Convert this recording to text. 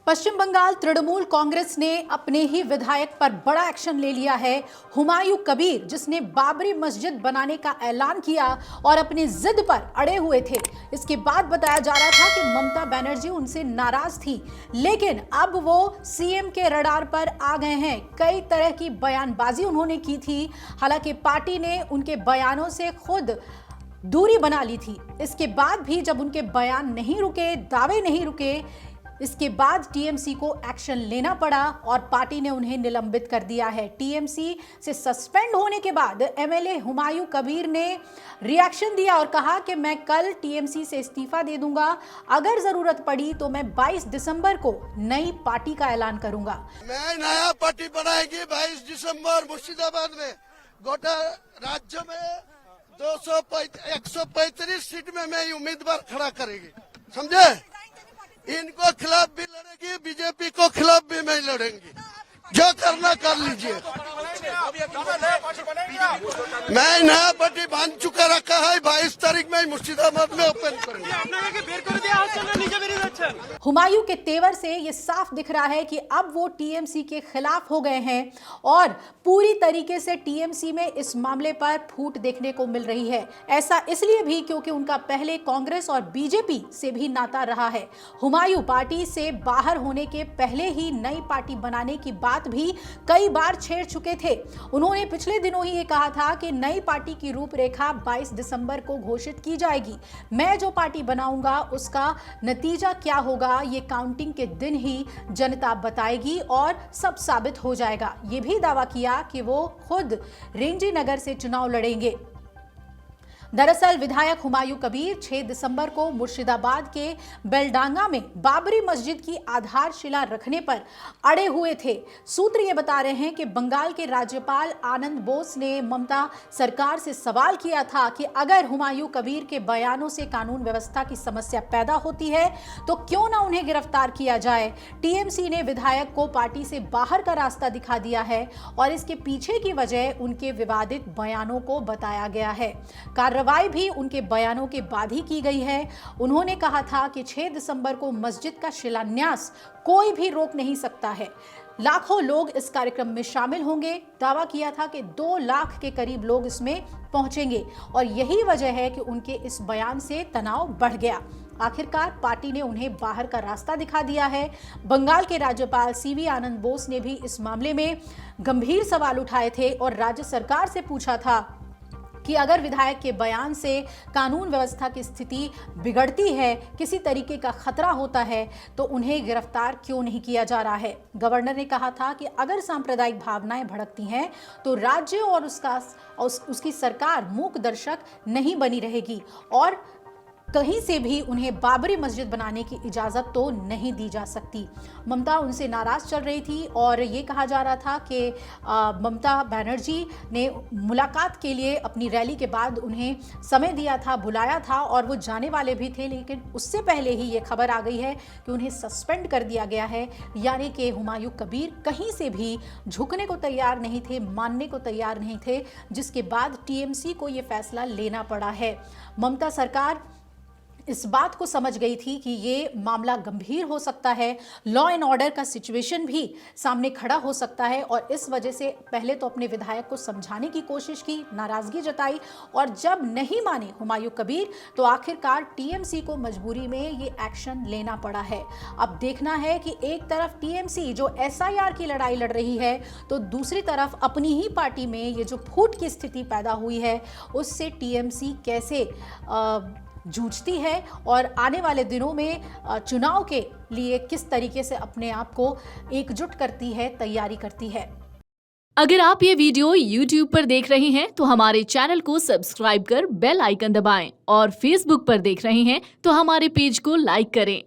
पश्चिम बंगाल तृणमूल कांग्रेस ने अपने ही विधायक पर बड़ा एक्शन ले लिया है। हुमायूं कबीर, जिसने बाबरी मस्जिद बनाने का ऐलान किया और अपनी जिद पर अड़े हुए थे। इसके बाद बताया जा रहा था कि ममता बनर्जी उनसे नाराज थी, लेकिन अब वो सीएम के रडार पर आ गए हैं। कई तरह की बयानबाजी उन्होंने की थी, हालांकि पार्टी ने उनके बयानों से खुद दूरी बना ली थी। इसके बाद भी जब उनके बयान नहीं रुके, दावे नहीं रुके, इसके बाद टीएमसी को एक्शन लेना पड़ा और पार्टी ने उन्हें निलंबित कर दिया है। टीएमसी से सस्पेंड होने के बाद एमएलए हुमायूं कबीर ने रिएक्शन दिया और कहा कि मैं कल टीएमसी से इस्तीफा दे दूंगा। अगर जरूरत पड़ी तो मैं 22 दिसंबर को नई पार्टी का ऐलान करूंगा। मैं नया पार्टी बनाएगी 22 दिसंबर मुर्शिदाबाद में। गोटा राज्य में 135 सीट में मैं उम्मीदवार खड़ा करेगी, समझे। इनको खिलाफ भी लड़ेगी, बीजेपी को खिलाफ भी मैं लड़ेंगी। जो करना कर लीजिए। मैं नया पार्टी बांध चुका रखा है। 22 तारीख में मुर्शिदाबाद में ओपन करूंगा। हुमायूं के तेवर से ये साफ दिख रहा है कि अब वो टीएमसी के खिलाफ हो गए हैं और पूरी तरीके से टीएमसी में इस मामले पर फूट देखने को मिल रही है। ऐसा इसलिए भी क्योंकि उनका पहले कांग्रेस और बीजेपी से भी नाता रहा है। हुमायूं पार्टी से बाहर होने के पहले ही नई पार्टी बनाने की बात भी कई बार छेड़ चुके थे। उन्होंने पिछले दिनों ही ये कहा था कि नई पार्टी की रूपरेखा 22 दिसंबर को घोषित की जाएगी। मैं जो पार्टी बनाऊंगा उसका नतीजा क्या होगा ये काउंटिंग के दिन ही जनता बताएगी और सब साबित हो जाएगा। ये भी दावा किया कि वो खुद रेंजी नगर से चुनाव लड़ेंगे। दरअसल विधायक हुमायूं कबीर 6 दिसंबर को मुर्शिदाबाद के बेलडांगा में बाबरी मस्जिद की आधारशिला रखने पर अड़े हुए थे। सूत्र ये बता रहे हैं कि बंगाल के राज्यपाल आनंद बोस ने ममता सरकार से सवाल किया था कि अगर हुमायूं कबीर के बयानों से कानून व्यवस्था की समस्या पैदा होती है तो क्यों ना उन्हें गिरफ्तार किया जाए। टीएमसी ने विधायक को पार्टी से बाहर का रास्ता दिखा दिया है और इसके पीछे की वजह उनके विवादित बयानों को बताया गया है। कार्रवाई भी उनके बयानों के बाद ही की गई है। उन्होंने कहा था कि 6 दिसंबर को मस्जिद का शिलान्यास कोई भी रोक नहीं सकता है। लाखों लोग इस कार्यक्रम में शामिल होंगे। दावा किया था कि 2 लाख के करीब लोग इसमें पहुंचेंगे और यही वजह है कि उनके इस बयान से तनाव बढ़ गया। आखिरकार पार्टी ने उन्हें बाहर का रास्ता दिखा दिया है। बंगाल के राज्यपाल सीवी आनंद बोस ने भी इस मामले में गंभीर सवाल उठाए थे और राज्य सरकार से पूछा था कि अगर विधायक के बयान से कानून व्यवस्था की स्थिति बिगड़ती है, किसी तरीके का खतरा होता है, तो उन्हें गिरफ्तार क्यों नहीं किया जा रहा है। गवर्नर ने कहा था कि अगर सांप्रदायिक भावनाएं भड़कती हैं तो राज्य और उसकी सरकार मूक दर्शक नहीं बनी रहेगी और कहीं से भी उन्हें बाबरी मस्जिद बनाने की इजाज़त तो नहीं दी जा सकती। ममता उनसे नाराज़ चल रही थी और ये कहा जा रहा था कि ममता बनर्जी ने मुलाकात के लिए अपनी रैली के बाद उन्हें समय दिया था, बुलाया था और वो जाने वाले भी थे, लेकिन उससे पहले ही ये खबर आ गई है कि उन्हें सस्पेंड कर दिया गया है। यानी कि हुमायूं कबीर कहीं से भी झुकने को तैयार नहीं थे, मानने को तैयार नहीं थे, जिसके बाद टीएमसी को ये फैसला लेना पड़ा है। ममता सरकार इस बात को समझ गई थी कि ये मामला गंभीर हो सकता है, लॉ एंड ऑर्डर का सिचुएशन भी सामने खड़ा हो सकता है और इस वजह से पहले तो अपने विधायक को समझाने की कोशिश की, नाराजगी जताई और जब नहीं माने हुमायूं कबीर तो आखिरकार टीएमसी को मजबूरी में ये एक्शन लेना पड़ा है। अब देखना है कि एक तरफ टीएमसी जो एसआईआर की लड़ाई लड़ रही है तो दूसरी तरफ अपनी ही पार्टी में ये जो फूट की स्थिति पैदा हुई है उससे टीएमसी कैसे जूझती है और आने वाले दिनों में चुनाव के लिए किस तरीके से अपने आप को एकजुट करती है, तैयारी करती है। अगर आप ये वीडियो YouTube पर देख रहे हैं तो हमारे चैनल को सब्सक्राइब कर बेल आइकन दबाएं और Facebook पर देख रहे हैं तो हमारे पेज को लाइक करें।